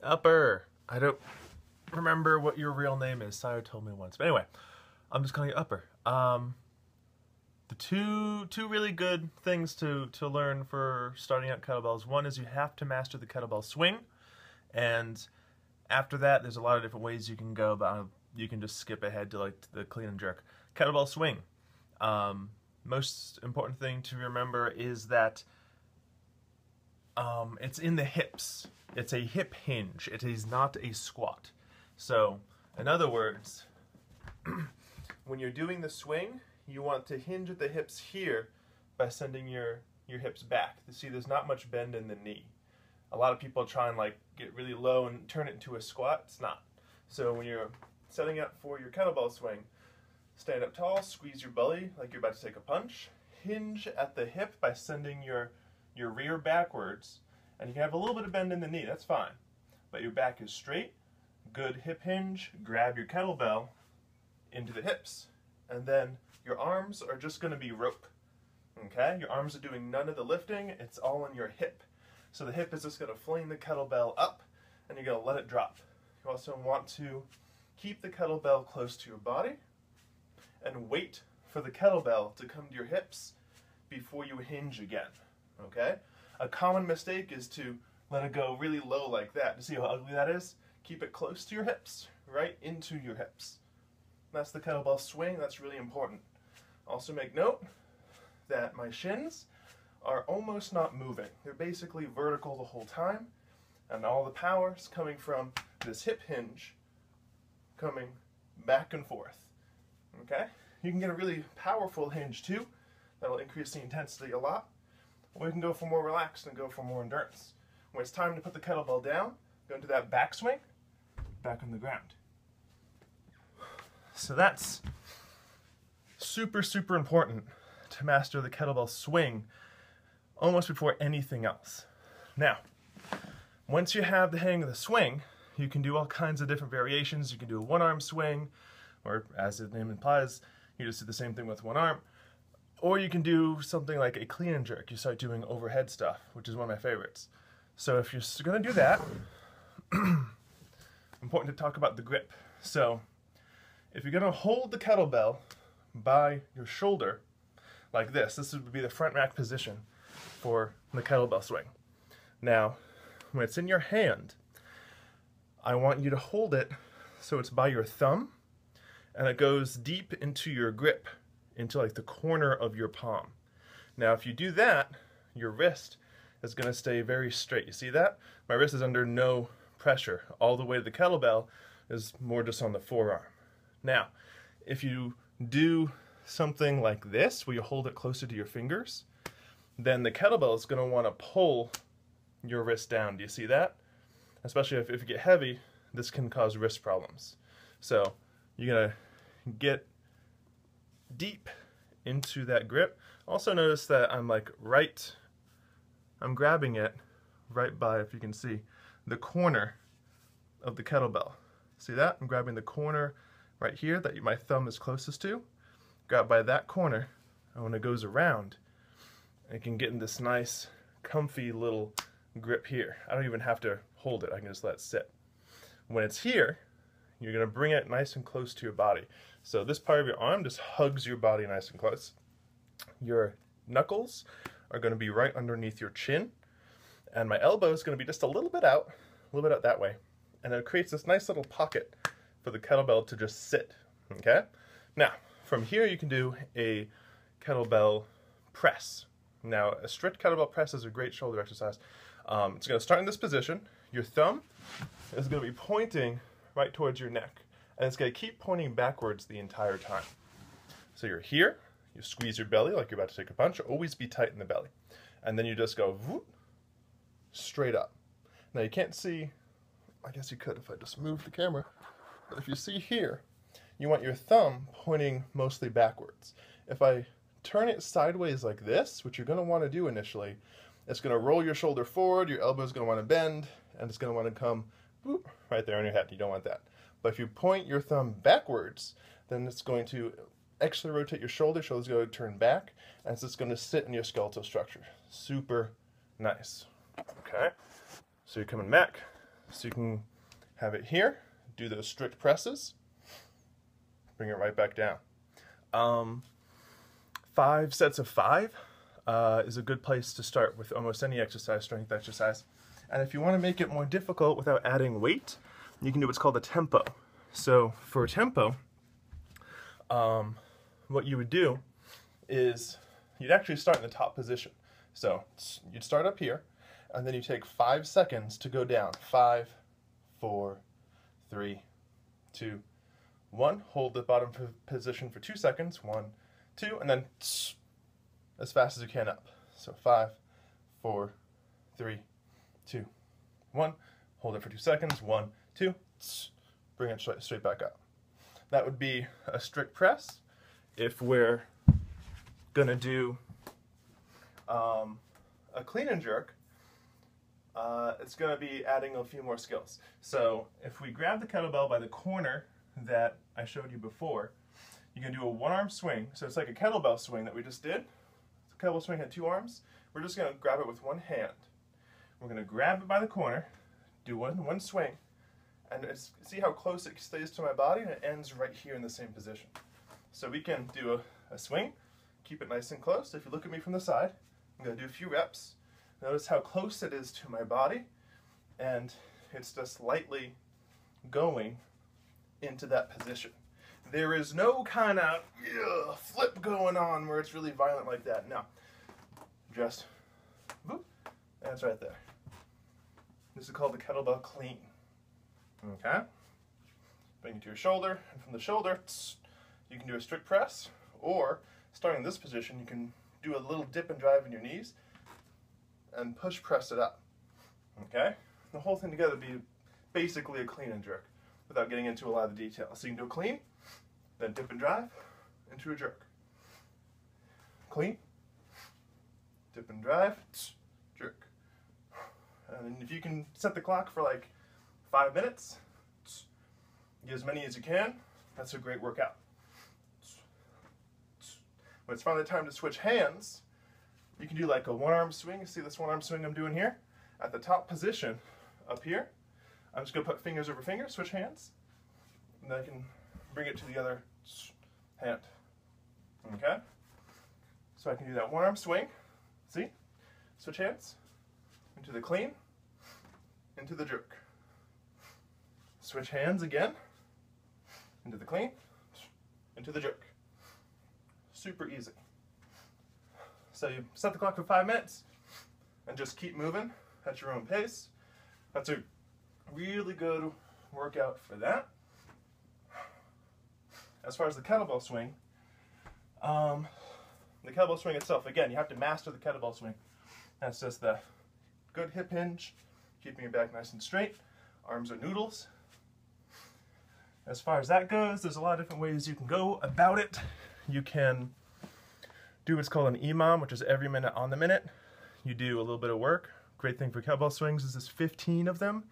Upper. I don't remember what your real name is. Sire told me once. But anyway, I'm just calling you Upper. The two really good things to learn for starting out kettlebells. One is you have to master the kettlebell swing, and after that, there's a lot of different ways you can go, but you can just skip ahead to like the clean and jerk. Kettlebell swing. Most important thing to remember is that it's in the hips. It's a hip hinge. It is not a squat. So, in other words, when you're doing the swing, you want to hinge at the hips here by sending your hips back. You see, there's not much bend in the knee. A lot of people try and like get really low and turn it into a squat. It's not. So when you're setting up for your kettlebell swing, stand up tall, squeeze your belly like you're about to take a punch, hinge at the hip by sending your rear backwards, and you can have a little bit of bend in the knee, that's fine. But your back is straight, good hip hinge, grab your kettlebell into the hips, and then your arms are just going to be rope. Okay? Your arms are doing none of the lifting, it's all in your hip. So the hip is just going to fling the kettlebell up, and you're going to let it drop. You also want to keep the kettlebell close to your body, and wait for the kettlebell to come to your hips before you hinge again. Okay? A common mistake is to let it go really low like that. You see how ugly that is? Keep it close to your hips, right into your hips. That's the kettlebell swing. That's really important. Also make note that my shins are almost not moving. They're basically vertical the whole time, and all the power is coming from this hip hinge coming back and forth. Okay? You can get a really powerful hinge too. That'll increase the intensity a lot. Or you can go for more relaxed and go for more endurance. When it's time to put the kettlebell down, go into that backswing, back on the ground. So that's super, super important to master the kettlebell swing almost before anything else. Now, once you have the hang of the swing, you can do all kinds of different variations. You can do a one-arm swing, or as the name implies, you just do the same thing with one arm. Or you can do something like a clean and jerk. You start doing overhead stuff, which is one of my favorites. So if you're going to do that, important to talk about the grip. So if you're going to hold the kettlebell by your shoulder like this would be the front rack position for the kettlebell swing. Now, when it's in your hand, I want you to hold it so it's by your thumb and it goes deep into your grip, into like the corner of your palm. Now, if you do that, your wrist is going to stay very straight. You see that? My wrist is under no pressure. All the way to the kettlebell is more just on the forearm. Now, if you do something like this, where you hold it closer to your fingers, then the kettlebell is going to want to pull your wrist down. Do you see that? Especially if you get heavy, this can cause wrist problems. So you're going to get deep into that grip. Also notice that I'm grabbing it right by, if you can see, the corner of the kettlebell. See that? I'm grabbing the corner right here that my thumb is closest to. Grab by that corner, and when it goes around, I can get in this nice, comfy little grip here. I don't even have to hold it. I can just let it sit. When it's here, you're going to bring it nice and close to your body. So this part of your arm just hugs your body nice and close. Your knuckles are going to be right underneath your chin, and my elbow is going to be just a little bit out that way. And it creates this nice little pocket for the kettlebell to just sit. Okay? Now, from here you can do a kettlebell press. Now, a strict kettlebell press is a great shoulder exercise. It's going to start in this position. Your thumb is going to be pointing right towards your neck, and it's going to keep pointing backwards the entire time. So you're here, you squeeze your belly like you're about to take a punch, always be tight in the belly. And then you just go whoop, straight up. Now you can't see, I guess you could if I just move the camera, but if you see here, you want your thumb pointing mostly backwards. If I turn it sideways like this, which you're going to want to do initially, it's going to roll your shoulder forward, your elbow is going to want to bend, and it's going to want to come whoop, right there on your head. You don't want that. But if you point your thumb backwards, then it's going to actually rotate your shoulder. Shoulder's going to turn back, and it's just going to sit in your skeletal structure. Super nice. Okay? So you're coming back, So you can have it here, do those strict presses, bring it right back down. 5 sets of 5 is a good place to start with almost any exercise, strength exercise. And if you want to make it more difficult without adding weight, you can do what's called a tempo. So for a tempo, what you would do is you'd actually start in the top position. So you'd start up here, and then you take 5 seconds to go down. 5, 4, 3, 2, 1. Hold the bottom position for 2 seconds. 1, 2, and then as fast as you can up. So 5, 4, 3, 2, 1. Hold it for 2 seconds. 1, 2. Bring it straight back up. That would be a strict press. If we're gonna do a clean and jerk, it's going to be adding a few more skills. So if we grab the kettlebell by the corner that I showed you before, you can do a one-arm swing. So it's like a kettlebell swing that we just did. The kettlebell swing had 2 arms. We're just going to grab it with one hand. We're going to grab it by the corner, do one swing, and see how close it stays to my body, and it ends right here in the same position. So we can do a swing, keep it nice and close. If you look at me from the side, I'm going to do a few reps. Notice how close it is to my body, and it's just lightly going into that position. There is no kind of flip going on where it's really violent like that. No. Just, whoop, and it's right there. This is called the kettlebell clean. Okay? Bring it to your shoulder, and from the shoulder, you can do a strict press, or starting in this position, you can do a little dip and drive in your knees and push press it up. Okay? The whole thing together would be basically a clean and jerk without getting into a lot of the details. So you can do a clean, then dip and drive into a jerk. Clean, dip and drive, jerk. And if you can set the clock for like 5 minutes, get as many as you can, that's a great workout. When it's finally time to switch hands, you can do like a one-arm swing. See this one-arm swing I'm doing here? At the top position, up here, I'm just going to put fingers over fingers, switch hands, and then I can bring it to the other hand. Okay? So I can do that one-arm swing. See? Switch hands, into the clean, into the jerk. Switch hands again, into the clean, into the jerk. Super easy. So you set the clock for 5 minutes and just keep moving at your own pace. That's a really good workout for that. As far as the kettlebell swing, itself, again, you have to master the kettlebell swing. That's just the good hip hinge, keeping your back nice and straight. Arms are noodles. As far as that goes, there's a lot of different ways you can go about it. You can do what's called an EMOM, which is every minute on the minute. You do a little bit of work. Great thing for kettlebell swings is there's 15 of them.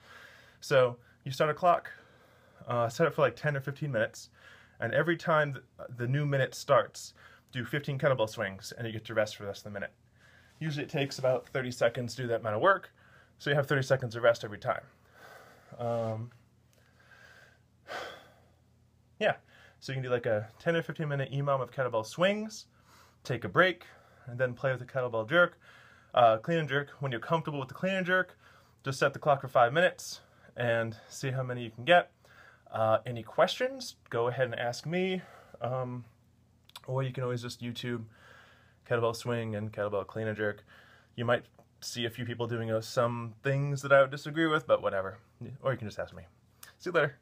So you start a clock, set it for like 10 or 15 minutes, and every time the new minute starts, do 15 kettlebell swings, and you get to rest for the rest of the minute. Usually it takes about 30 seconds to do that amount of work, so you have 30 seconds of rest every time. Yeah, so you can do like a 10 or 15 minute EMOM of kettlebell swings, take a break, and then play with the kettlebell jerk. Clean and jerk, when you're comfortable with the clean and jerk, just set the clock for 5 minutes and see how many you can get. Any questions, go ahead and ask me, or you can always just YouTube kettlebell swing and kettlebell clean and jerk. You might see a few people doing some things that I would disagree with, but whatever. Or you can just ask me. See you later.